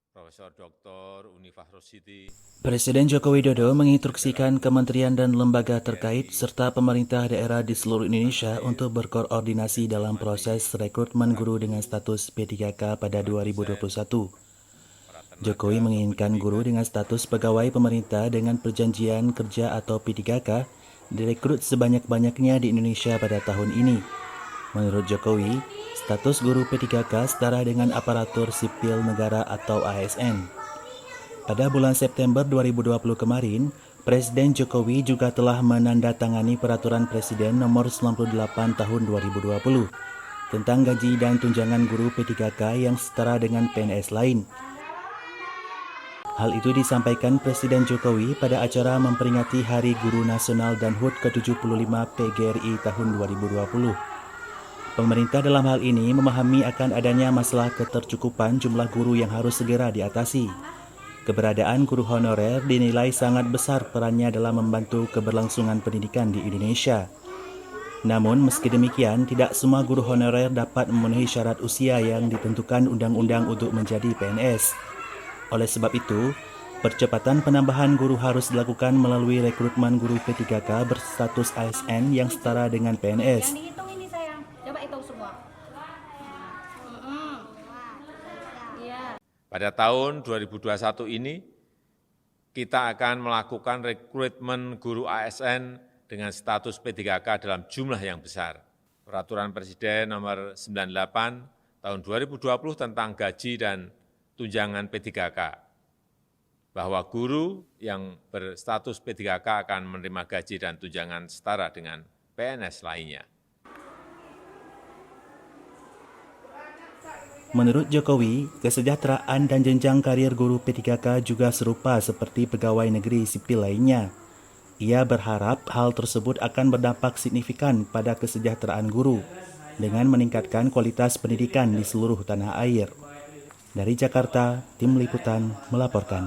Profesor Dr. Unifah Rosyidi. Presiden Joko Widodo menginstruksikan kementerian dan lembaga terkait serta pemerintah daerah di seluruh Indonesia untuk berkoordinasi dalam proses rekrutmen guru dengan status P3K pada 2021. Jokowi menginginkan guru dengan status pegawai pemerintah dengan perjanjian kerja atau P3K direkrut sebanyak-banyaknya di Indonesia pada tahun ini. Menurut Jokowi, status guru P3K setara dengan aparatur sipil negara atau ASN. Pada bulan September 2020 kemarin, Presiden Jokowi juga telah menandatangani Peraturan Presiden Nomor 98 Tahun 2020 tentang gaji dan tunjangan guru P3K yang setara dengan PNS lain. Hal itu disampaikan Presiden Jokowi pada acara memperingati Hari Guru Nasional dan HUT ke-75 PGRI tahun 2020. Pemerintah dalam hal ini memahami akan adanya masalah ketercukupan jumlah guru yang harus segera diatasi. Keberadaan guru honorer dinilai sangat besar perannya dalam membantu keberlangsungan pendidikan di Indonesia. Namun, meski demikian, tidak semua guru honorer dapat memenuhi syarat usia yang ditentukan undang-undang untuk menjadi PNS. Oleh sebab itu, percepatan penambahan guru harus dilakukan melalui rekrutmen guru P3K berstatus ASN yang setara dengan PNS. Yang dihitung ini sayang, coba hitung semua. Iya. Pada tahun 2021 ini, kita akan melakukan rekrutmen guru ASN dengan status P3K dalam jumlah yang besar. Peraturan Presiden Nomor 98 Tahun 2020 tentang gaji dan tunjangan P3K, bahwa guru yang berstatus P3K akan menerima gaji dan tunjangan setara dengan PNS lainnya. Menurut Jokowi, kesejahteraan dan jenjang karir guru P3K juga serupa seperti pegawai negeri sipil lainnya. Ia berharap hal tersebut akan berdampak signifikan pada kesejahteraan guru dengan meningkatkan kualitas pendidikan di seluruh tanah air. Dari Jakarta, Tim Liputan melaporkan.